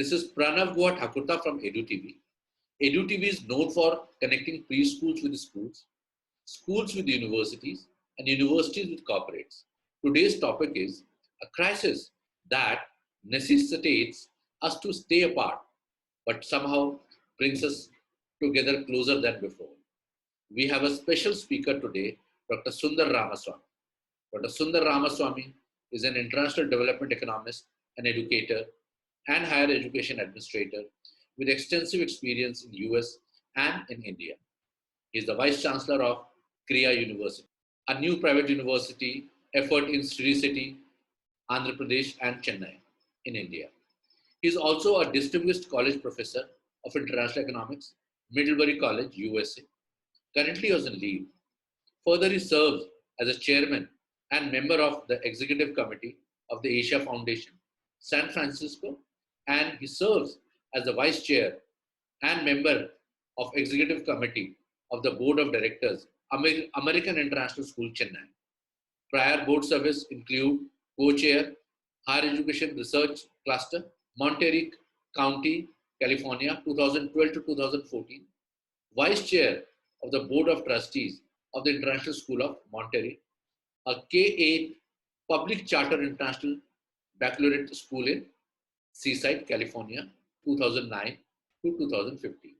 This is Pranav Goa Thakurta from EduTV. EduTV is known for connecting preschools with schools, schools with universities, and universities with corporates. Today's topic is a crisis that necessitates us to stay apart, but somehow brings us together closer than before. We have a special speaker today, Dr. Sunder Ramaswamy. Dr. Sunder Ramaswamy is an international development economist, an educator, and higher education administrator with extensive experience in US and in India. He is the Vice Chancellor of KREA University, a new private university effort in Sri City, Andhra Pradesh and Chennai in India. He is also a distinguished college professor of international economics, Middlebury College, USA. Currently he is on leave. Further, he serves as a chairman and member of the executive committee of the Asia Foundation, San Francisco, and he serves as the vice chair and member of executive committee of the board of directors, American International School, Chennai. Prior board service include co-chair, Higher Education Research Cluster, Monterey County, California, 2012 to 2014, vice chair of the board of trustees of the International School of Monterey, a K-8 public charter international baccalaureate school in Seaside, California, 2009 to 2015.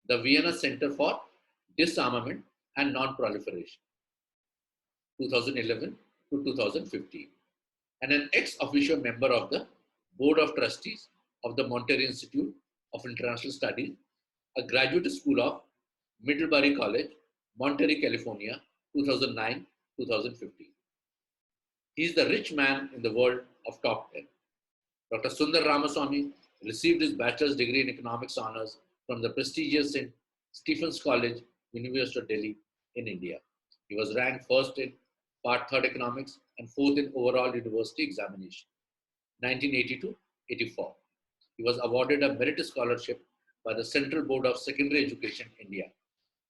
The Vienna Center for Disarmament and Non-Proliferation, 2011 to 2015. And an ex officio member of the Board of Trustees of the Monterey Institute of International Studies, a graduate school of Middlebury College, Monterey, California, 2009-2015. He is the rich man in the world of top 10. Dr. Sunder Ramaswamy received his bachelor's degree in economics honors from the prestigious St. Stephen's College, University of Delhi in India. He was ranked first in Part 3rd Economics and fourth in overall university examination, 1982-84. He was awarded a merit scholarship by the Central Board of Secondary Education, India,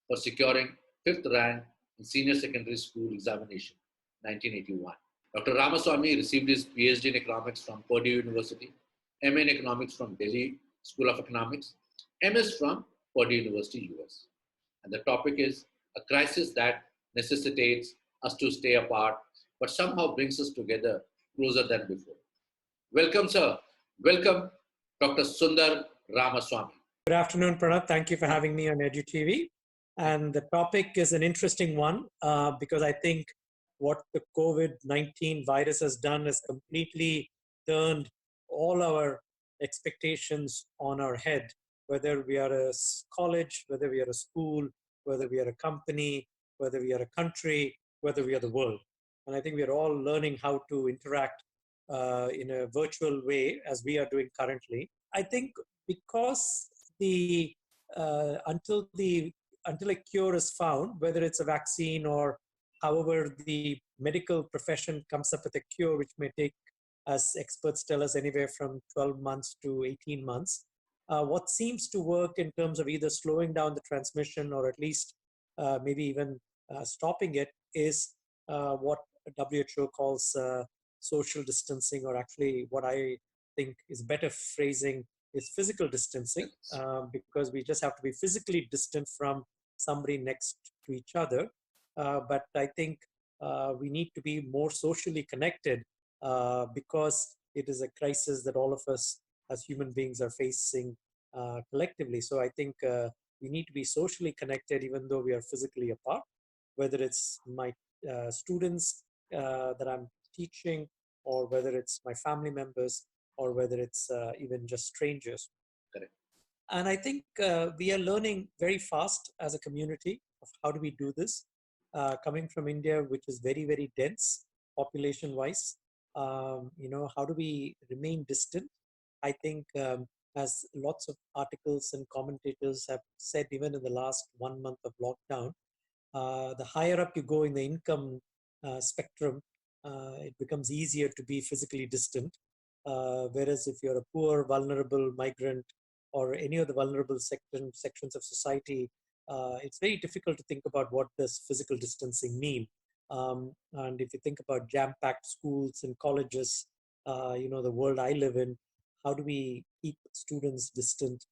for securing 5th rank in senior secondary school examination, 1981. Dr. Ramaswamy received his PhD in economics from Purdue University, MA in economics from Delhi School of Economics, MS from Purdue University, US. And the topic is a crisis that necessitates us to stay apart, but somehow brings us together closer than before. Welcome, sir. Welcome, Dr. Sunder Ramaswamy. Good afternoon, Pranav. Thank you for having me on EduTV. And the topic is an interesting one because I think what the COVID-19 virus has done is completely turned all our expectations on our head, whether we are a college, whether we are a school, whether we are a company, whether we are a country, whether we are the world. And I think we are all learning how to interact in a virtual way as we are doing currently. I think because until a cure is found, whether it's a vaccine or however the medical profession comes up with a cure, which may take, as experts tell us, anywhere from 12 months to 18 months, what seems to work in terms of either slowing down the transmission or at least maybe even stopping it is what WHO calls social distancing, or actually what I think is better phrasing is physical distancing, because we just have to be physically distant from somebody next to each other. But I think we need to be more socially connected because it is a crisis that all of us as human beings are facing collectively. So I think we need to be socially connected even though we are physically apart, whether it's my students that I'm teaching, or whether it's my family members, or whether it's even just strangers. Correct. And I think we are learning very fast as a community of how do we do this. Coming from India, which is very, very dense population-wise, how do we remain distant? I think as lots of articles and commentators have said, even in the last 1 month of lockdown, the higher up you go in the income spectrum, it becomes easier to be physically distant. Whereas if you're a poor, vulnerable migrant or any of the vulnerable sections of society, it's very difficult to think about what does physical distancing mean. And if you think about jam-packed schools and colleges, the world I live in, how do we keep students distant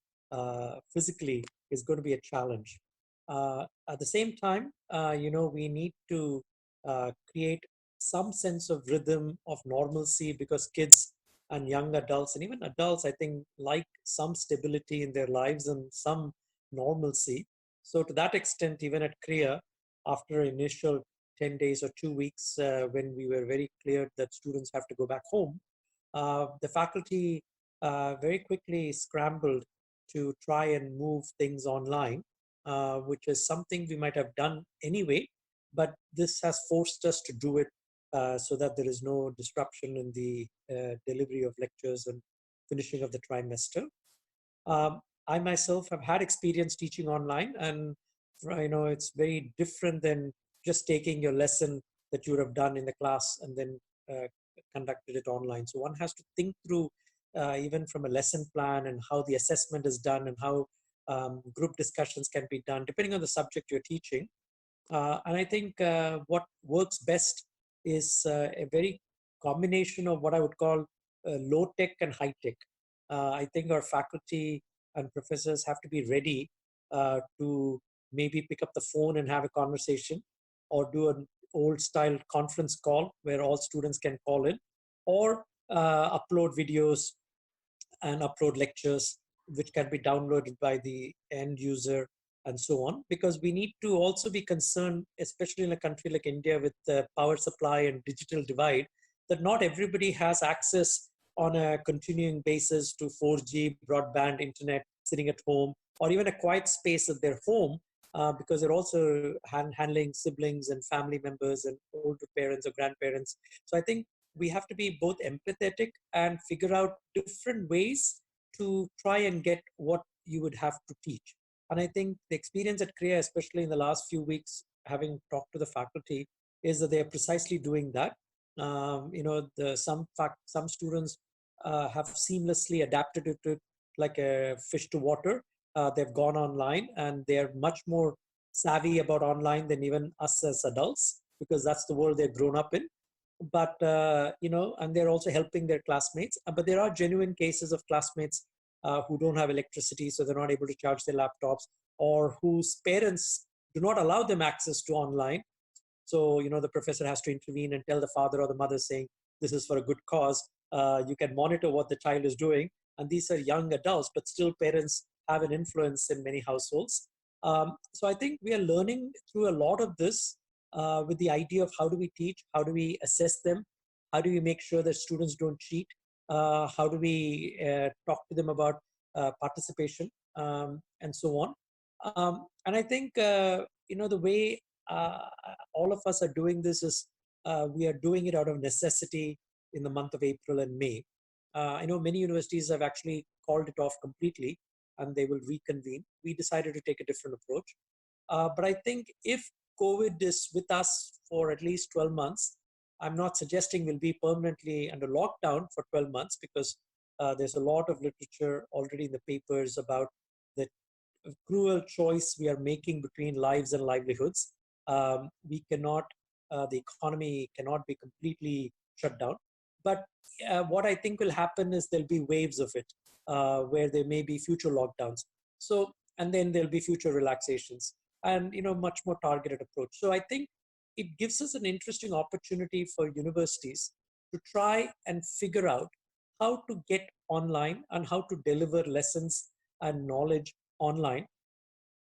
physically is going to be a challenge. At the same time, we need to create some sense of rhythm of normalcy, because kids and young adults and even adults, I think, like some stability in their lives and some normalcy. So to that extent, even at KREA, after initial 10 days or 2 weeks, when we were very clear that students have to go back home, the faculty very quickly scrambled to try and move things online, which is something we might have done anyway, but this has forced us to do it so that there is no disruption in the delivery of lectures and finishing of the trimester. I myself have had experience teaching online, and it's very different than just taking your lesson that you would have done in the class and then uh, conducted it online. So one has to think through even from a lesson plan and how the assessment is done and how group discussions can be done depending on the subject you're teaching. And I think what works best is a very combination of what I would call low tech and high tech. I think our faculty and professors have to be ready to maybe pick up the phone and have a conversation, or do an old style conference call where all students can call in, or upload videos and upload lectures which can be downloaded by the end user, and so on. Because we need to also be concerned, especially in a country like India with the power supply and digital divide, that not everybody has access on a continuing basis to 4G broadband internet sitting at home, or even a quiet space at their home, because they're also handling siblings and family members and older parents or grandparents. So I think we have to be both empathetic and figure out different ways to try and get what you would have to teach. And I think the experience at KREA, especially in the last few weeks, having talked to the faculty, is that they are precisely doing that. Some students have seamlessly adapted it to like a fish to water. They've gone online and they're much more savvy about online than even us as adults, because that's the world they've grown up in. But and they're also helping their classmates. But there are genuine cases of classmates who don't have electricity, so they're not able to charge their laptops, or whose parents do not allow them access to online. So the professor has to intervene and tell the father or the mother, saying this is for a good cause. You can monitor what the child is doing. And these are young adults, but still parents have an influence in many households. So I think we are learning through a lot of this, with the idea of how do we teach, how do we assess them, how do we make sure that students don't cheat, how do we talk to them about participation, and so on. And I think the way all of us are doing this is we are doing it out of necessity in the month of April and May. I know many universities have actually called it off completely and they will reconvene. We decided to take a different approach. But I think if COVID is with us for at least 12 months, I'm not suggesting we'll be permanently under lockdown for 12 months, because there's a lot of literature already in the papers about the cruel choice we are making between lives and livelihoods. We cannot, the economy cannot be completely shut down. But what I think will happen is there'll be waves of it, where there may be future lockdowns. So, and then there'll be future relaxations, and much more targeted approach. So I think it gives us an interesting opportunity for universities to try and figure out how to get online and how to deliver lessons and knowledge online.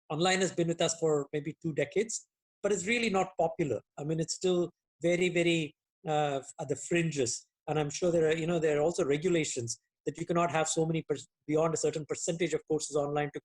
Online has been with us for maybe 2 decades, but it's really not popular. I mean, it's still very, very at the fringes. And I'm sure there are also regulations that you cannot have so many beyond a certain percentage of courses online to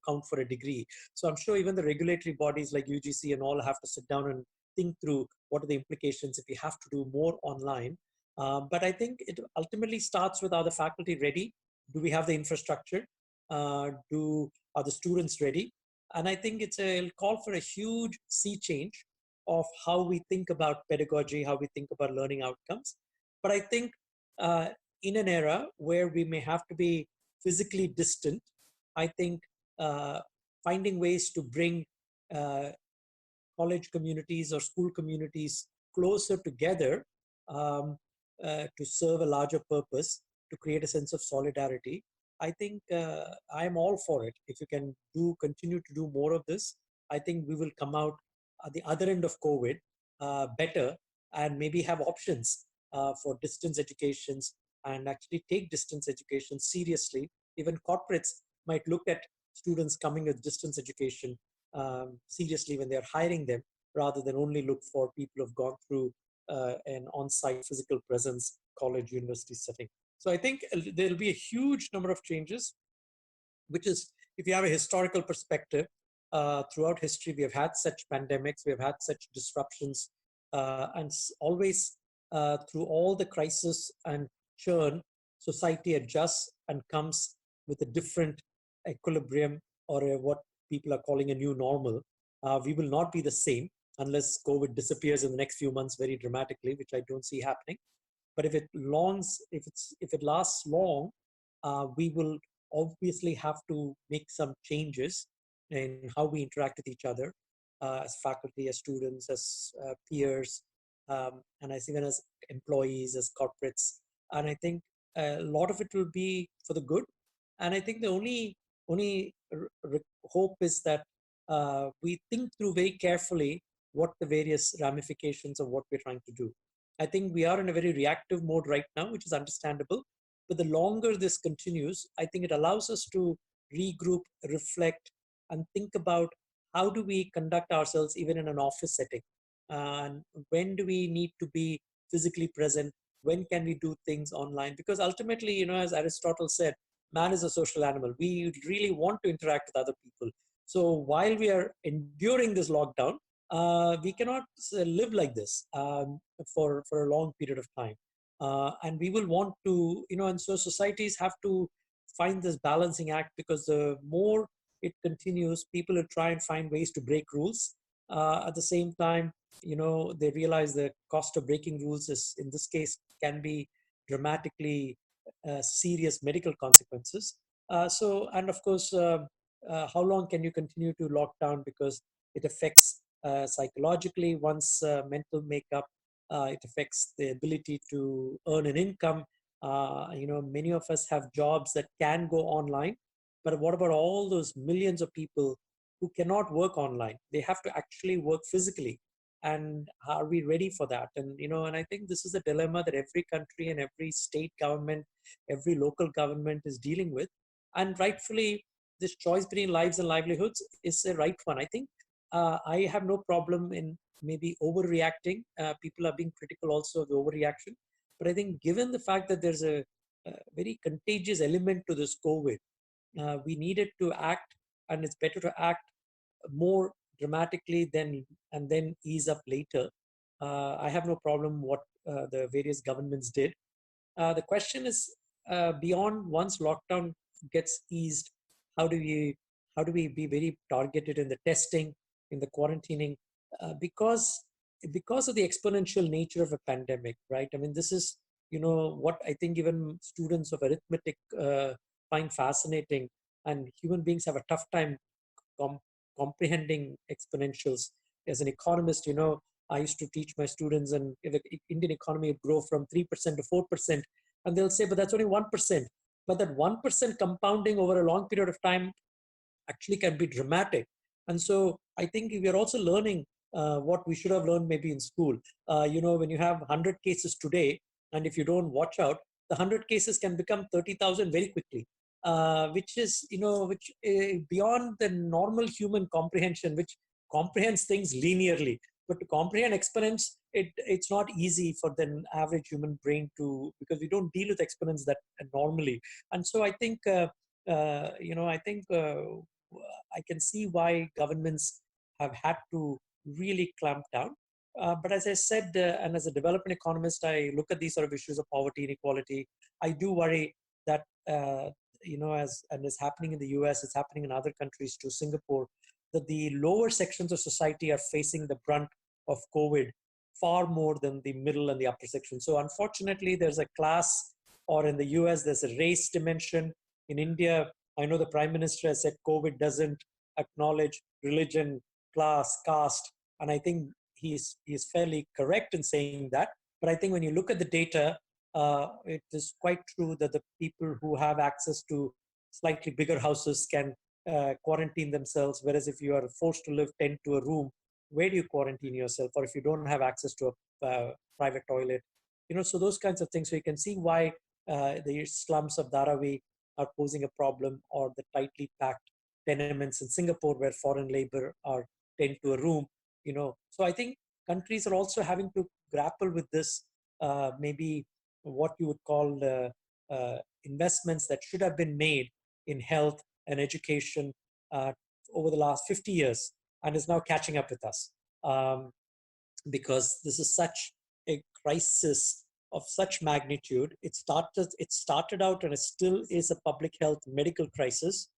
count for a degree. So I'm sure even the regulatory bodies like UGC and all have to sit down and think through what are the implications if we have to do more online. But I think it ultimately starts with, are the faculty ready? Do we have the infrastructure? Are the students ready? And I think it'll call for a huge sea change of how we think about pedagogy, how we think about learning outcomes. But I think in an era where we may have to be physically distant, I think finding ways to bring uh, college communities or school communities closer together, to serve a larger purpose, to create a sense of solidarity. I think I am all for it. If you can continue to do more of this, I think we will come out at the other end of COVID better, and maybe have options for distance educations, and actually take distance education seriously. Even corporates might look at students coming with distance education seriously when they're hiring them, rather than only look for people who've gone through an on-site physical presence college university setting. So I think there'll be a huge number of changes, which is, if you have a historical perspective, throughout history, we have had such pandemics, we have had such disruptions, and always through all the crisis and churn, society adjusts and comes with a different equilibrium, or what people are calling a new normal. We will not be the same unless COVID disappears in the next few months very dramatically, which I don't see happening. But if it lasts long, we will obviously have to make some changes in how we interact with each other, as faculty, as students, as peers, and as even as employees, as corporates. And I think a lot of it will be for the good. And I think the only hope is that we think through very carefully what the various ramifications of what we're trying to do. I think we are in a very reactive mode right now, which is understandable. But the longer this continues, I think it allows us to regroup, reflect, and think about how do we conduct ourselves even in an office setting? And when do we need to be physically present? When can we do things online? Because ultimately, as Aristotle said, man is a social animal. We really want to interact with other people. So while we are enduring this lockdown, we cannot live like this for a long period of time. And we will want to, and so societies have to find this balancing act, because the more it continues, people will try and find ways to break rules. At the same time, they realize the cost of breaking rules is, in this case, can be dramatically serious medical consequences. And of course, how long can you continue to lock down? Because it affects psychologically one's mental makeup. It affects the ability to earn an income. Many of us have jobs that can go online, but what about all those millions of people who cannot work online? They have to actually work physically. And are we ready for that? And I think this is a dilemma that every country and every state government, every local government is dealing with. And rightfully, this choice between lives and livelihoods is a right one. I think I have no problem in maybe overreacting. People are being critical also of the overreaction. But I think given the fact that there's a very contagious element to this COVID, we needed to act, and it's better to act more dramatically and then ease up later. I have no problem what the various governments did. The question is, beyond once lockdown gets eased, how do we be very targeted in the testing, in the quarantining, because of the exponential nature of a pandemic, right? I mean, this is what I think even students of arithmetic find fascinating, and human beings have a tough time comprehending exponentials. As an economist, I used to teach my students, and if the Indian economy would grow from 3% to 4%, and they'll say, but that's only 1%. But that 1% compounding over a long period of time actually can be dramatic. And so I think we are also learning what we should have learned maybe in school. When you have 100 cases today, and if you don't watch out, the 100 cases can become 30,000 very quickly. Which is, which beyond the normal human comprehension, which comprehends things linearly. But to comprehend exponents, it's not easy for the average human brain to, because we don't deal with exponents that normally. And so I think, I can see why governments have had to really clamp down. But as I said, and as a development economist, I look at these sort of issues of poverty, inequality. I do worry that as is happening in the US, it's happening in other countries too, Singapore, that the lower sections of society are facing the brunt of COVID far more than the middle and the upper section. So unfortunately, there's a class, or in the US, there's a race dimension. In India, I know the Prime Minister has said COVID doesn't acknowledge religion, class, caste, and I think he's fairly correct in saying that. But I think when you look at the data, it is quite true that the people who have access to slightly bigger houses can quarantine themselves, whereas if you are forced to live 10 to a room, where do you quarantine yourself? Or if you don't have access to a private toilet, so those kinds of things. So you can see why the slums of Dharavi are posing a problem, or the tightly packed tenements in Singapore where foreign labor are 10 to a room. So I think countries are also having to grapple with this, maybe what you would call investments that should have been made in health and education uh, over the last 50 years, and is now catching up with us, because this is such a crisis of such magnitude. It started out, and it still is a public health medical crisis.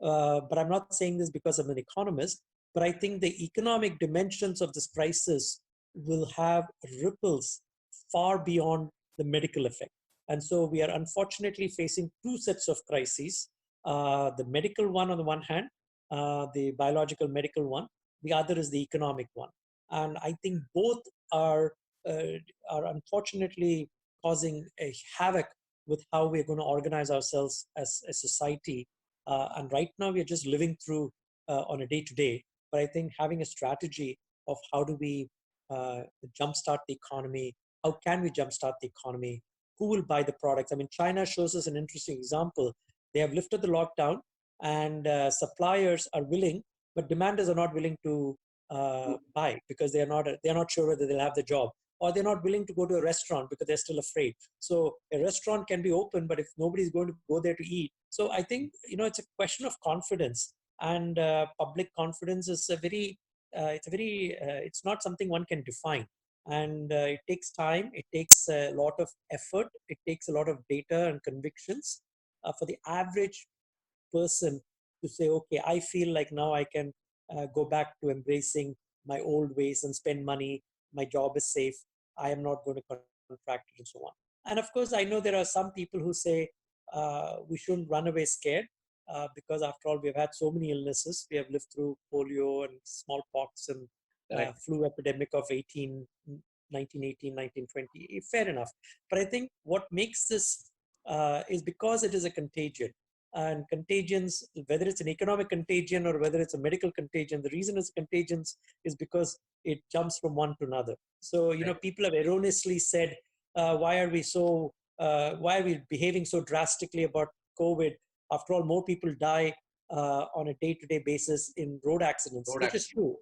But I'm not saying this because I'm an economist, but I think the economic dimensions of this crisis will have ripples far beyond the medical effect. And so we are unfortunately facing two sets of crises, the medical one on the one hand, the biological medical one, the other is the economic one. And I think both are unfortunately causing a havoc with how we're going to organize ourselves as a society. And right now, we are just living through on a day to day. But I think having a strategy of how do we jumpstart the economy, how can we jumpstart the economy, who will buy the products? I mean, China shows us an interesting example. They have lifted the lockdown, and suppliers are willing, but demanders are not willing to buy, because they're not sure whether they'll have the job, or they're not willing to go to a restaurant because they're still afraid. So a restaurant can be open, but if nobody's going to go there to eat, so I think it's a question of confidence, and public confidence is it's not something one can define, and it takes time, it takes a lot of effort, it takes a lot of data and convictions for the average person to say, okay, I feel like now I can go back to embracing my old ways and spend money. My job is safe. I am not going to contract it, and so on. And of course, I know there are some people who say we shouldn't run away scared, because after all, we've had so many illnesses. We have lived through polio and smallpox and flu epidemic of 1918, 1920. Fair enough. But I think what makes this is because it is a contagion. And contagions, whether it's an economic contagion or whether it's a medical contagion, the reason it's contagions is because it jumps from one to another. So, people have erroneously said, why are we behaving so drastically about COVID? After all, more people die on a day-to-day basis in road accidents, which is true.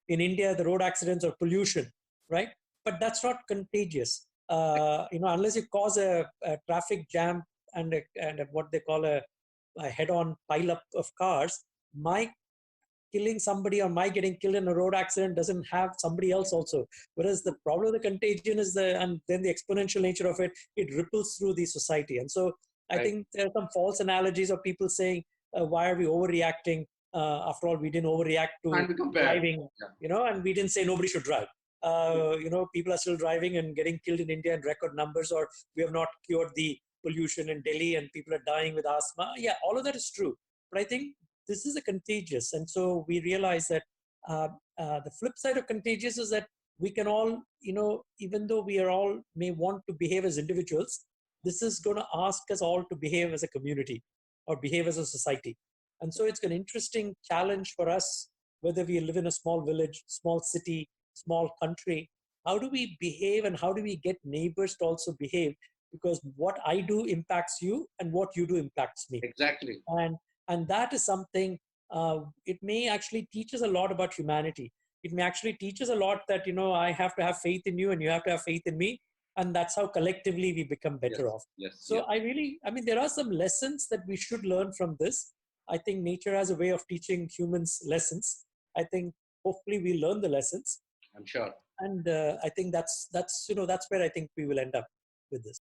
In India, the road accidents are pollution, right? But that's not contagious. Unless you cause a traffic jam and what they call a head-on pile-up of cars, my killing somebody or my getting killed in a road accident doesn't have somebody else also. Whereas the problem of the contagion is and then the exponential nature of it, it ripples through the society. And so I think there are some false analogies of people saying, why are we overreacting? After all, we didn't overreact to driving, and we didn't say nobody should drive. People are still driving and getting killed in India in record numbers, or we have not cured the pollution in Delhi and people are dying with asthma. Yeah, all of that is true. But I think this is a contagious. And so we realize that the flip side of contagious is that we can all, even though we are all may want to behave as individuals, this is going to ask us all to behave as a community or behave as a society. And so it's an interesting challenge for us, whether we live in a small village, small city, small country. How do we behave, and how do we get neighbors to also behave? Because what I do impacts you, and what you do impacts me. Exactly. And that is something, it may actually teach us a lot about humanity. It may actually teach us a lot that, I have to have faith in you and you have to have faith in me. And that's how collectively we become better off. So there are some lessons that we should learn from this. I think nature has a way of teaching humans lessons. I think hopefully we learn the lessons. I'm sure. And I think that's where I think we will end up with this.